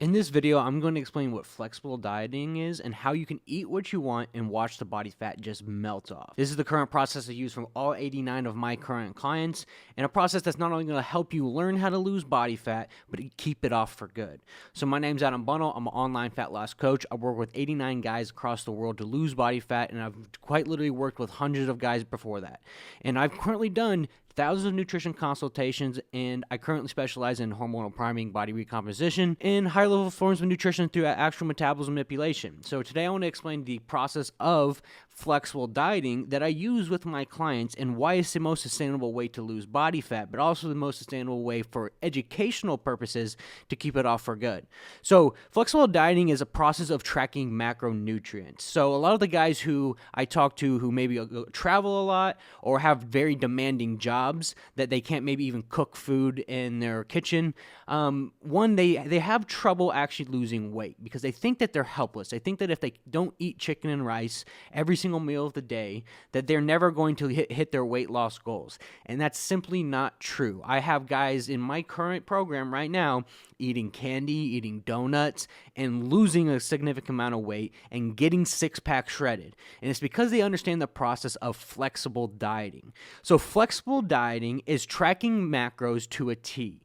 In this video, I'm going to explain what flexible dieting is and how you can eat what you want and watch the body fat just melt off. This is the current process I use from all 89 of my current clients, and a process that's not only going to help you learn how to lose body fat, but keep it off for good. So my name's Adam Bunnell. I'm an online fat loss coach. I work with 89 guys across the world to lose body fat, and I've quite literally worked with hundreds of guys before that. And I've currently done thousands of nutrition consultations, and I currently specialize in hormonal priming, body recomposition, and higher level forms of nutrition through actual metabolism manipulation. So today I want to explain the process of flexible dieting that I use with my clients and why it's the most sustainable way to lose body fat, but also the most sustainable way for educational purposes to keep it off for good. So flexible dieting is a process of tracking macronutrients. So a lot of the guys who I talk to who maybe travel a lot or have very demanding jobs that they can't maybe even cook food in their kitchen, they have trouble actually losing weight because they think that they're helpless. They think that if they don't eat chicken and rice every single meal of the day, that they're never going to hit their weight loss goals. And that's simply not true. I have guys in my current program right now eating candy, eating donuts, and losing a significant amount of weight and getting six-pack shredded. And it's because they understand the process of flexible dieting. So flexible dieting is tracking macros to a T.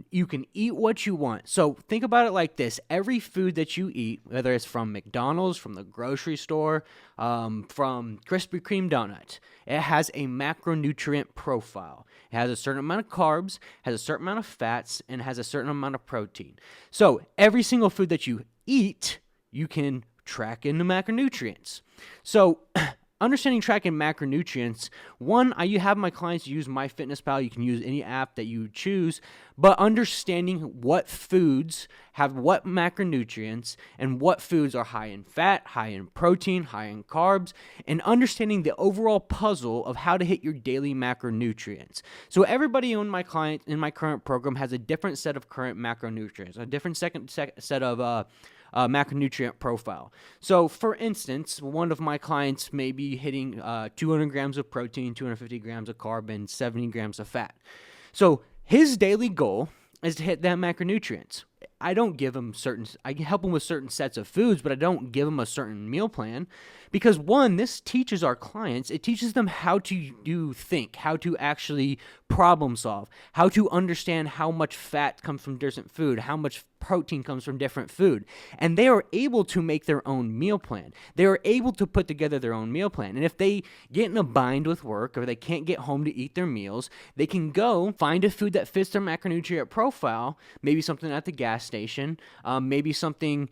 You can eat what you want. So think about it like this. Every food that you eat, whether it's from McDonald's, from the grocery store, from Krispy Kreme donuts, it has a macronutrient profile. It has a certain amount of carbs, has a certain amount of fats, and has a certain amount of protein. So every single food that you eat, you can track in the macronutrients. So understanding tracking macronutrients, one, I have my clients use MyFitnessPal. You can use any app that you choose, but understanding what foods have what macronutrients and what foods are high in fat, high in protein, high in carbs, and understanding the overall puzzle of how to hit your daily macronutrients. So everybody in my current program has a different set of current macronutrients, a different set of macronutrient profile. So for instance, one of my clients may be hitting 200 grams of protein, 250 grams of carb, and 70 grams of fat. So his daily goal is to hit that macronutrients. I can help him with certain sets of foods, but I don't give him a certain meal plan because one, this teaches our clients, it teaches them how to think, how to actually problem solve, how to understand how much fat comes from different food, how much protein comes from different food. And they are able to make their own meal plan. They are able to put together their own meal plan. And if they get in a bind with work or they can't get home to eat their meals, they can go find a food that fits their macronutrient profile, maybe something at the gas station, maybe something,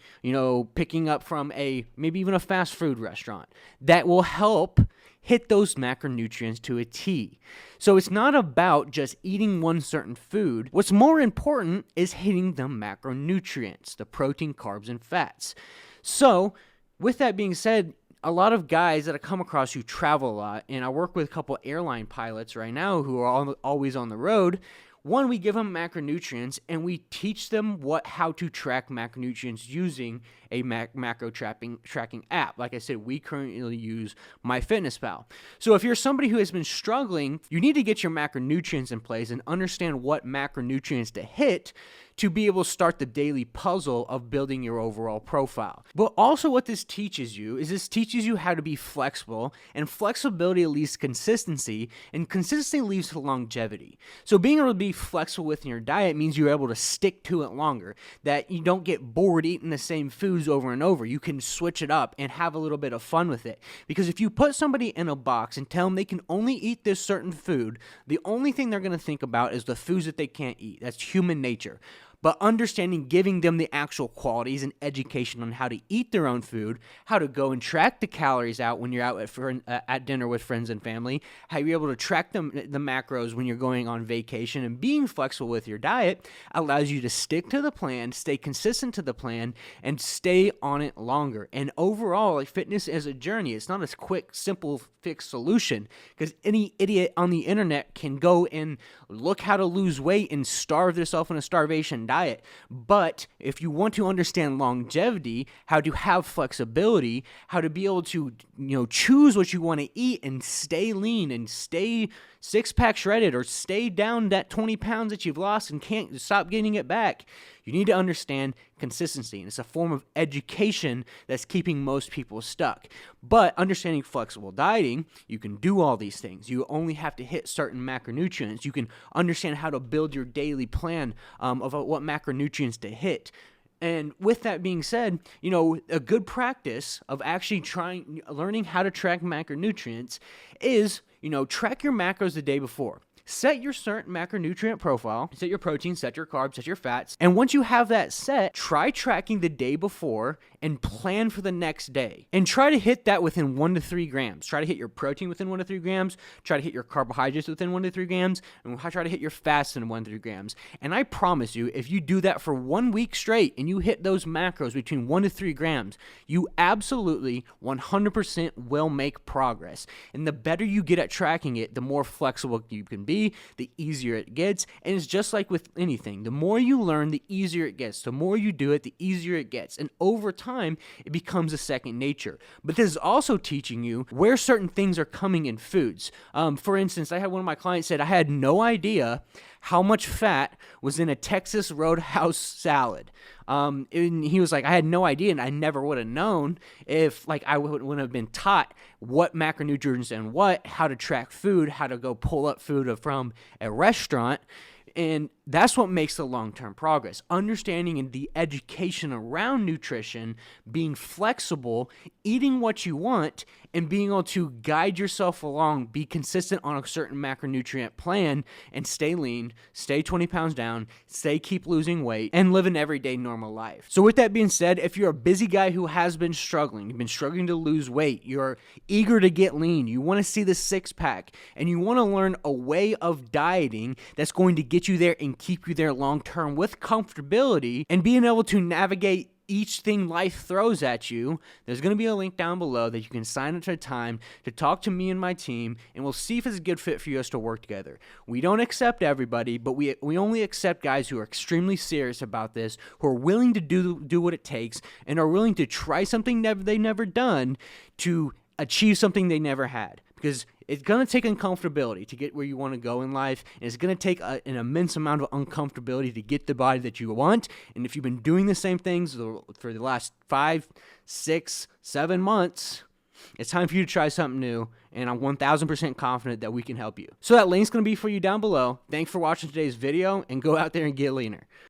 picking up from maybe even a fast food restaurant that will help hit those macronutrients to a T. So it's not about just eating one certain food. What's more important is hitting the macronutrients, the protein, carbs, and fats. So with that being said, a lot of guys that I come across who travel a lot, and I work with a couple airline pilots right now who are always on the road. One, we give them macronutrients, and we teach them how to track macronutrients using a macro tracking app. Like I said, we currently use MyFitnessPal. So if you're somebody who has been struggling, you need to get your macronutrients in place and understand what macronutrients to hit to be able to start the daily puzzle of building your overall profile. But also what this teaches you is how to be flexible, and flexibility leads to consistency, and consistency leads to longevity. So being able to be flexible within your diet means you're able to stick to it longer, that you don't get bored eating the same foods over and over. You can switch it up and have a little bit of fun with it. Because if you put somebody in a box and tell them they can only eat this certain food, the only thing they're going to think about is the foods that they can't eat. That's human nature. But understanding, giving them the actual qualities and education on how to eat their own food, how to go and track the calories out when you're out at dinner with friends and family, how you're able to track the macros when you're going on vacation, and being flexible with your diet allows you to stick to the plan, stay consistent to the plan, and stay on it longer. And overall, fitness is a journey. It's not a quick, simple fix solution, because any idiot on the internet can go and look how to lose weight and starve themselves in a starvation diet. But if you want to understand longevity, how to have flexibility, how to be able to choose what you want to eat and stay lean and stay six-pack shredded or stay down that 20 pounds that you've lost and can't stop getting it back, You need to understand consistency, and it's a form of education that's keeping most people stuck. But understanding flexible dieting, you can do all these things. You only have to hit certain macronutrients. You can understand how to build your daily plan of what macronutrients to hit. And with that being said, a good practice of actually learning how to track macronutrients is, track your macros the day before. Set your certain macronutrient profile, set your protein, set your carbs, set your fats, and once you have that set, try tracking the day before and plan for the next day. And try to hit that within 1 to 3 grams. Try to hit your protein within 1 to 3 grams, try to hit your carbohydrates within 1 to 3 grams, and try to hit your fats in 1 to 3 grams. And I promise you, if you do that for 1 week straight and you hit those macros between 1 to 3 grams, you absolutely 100% will make progress. And the better you get at tracking it, the more flexible you can be, the easier it gets. And it's just like with anything. The more you learn, the easier it gets. The more you do it, the easier it gets. And over time, it becomes a second nature. But this is also teaching you where certain things are coming in foods. For instance, I had one of my clients said, I had no idea how much fat was in a Texas Roadhouse salad. And he was like, I had no idea, and I never would have known if I wouldn't have been taught what macronutrients and how to track food, how to go pull up food from a restaurant. And that's what makes the long-term progress. Understanding the education around nutrition, being flexible, eating what you want, and being able to guide yourself along, be consistent on a certain macronutrient plan, and stay lean, stay 20 pounds down, keep losing weight, and live an everyday normal life. So with that being said, if you're a busy guy who has been struggling, you've been struggling to lose weight, you're eager to get lean, you want to see the six-pack, and you want to learn a way of dieting that's going to get you there and keep you there long-term with comfortability and being able to navigate each thing life throws at you, there's going to be a link down below that you can sign up to time to talk to me and my team, and we'll see if it's a good fit for you us to work together. We don't accept everybody, but we only accept guys who are extremely serious about this, who are willing to do what it takes, and are willing to try something they've never done to achieve something they never had. Because it's going to take uncomfortability to get where you want to go in life, and it's going to take an immense amount of uncomfortability to get the body that you want. And if you've been doing the same things for the last 5, 6, 7 months, it's time for you to try something new, and I'm 1,000% confident that we can help you. So that link's going to be for you down below. Thanks for watching today's video, and go out there and get leaner.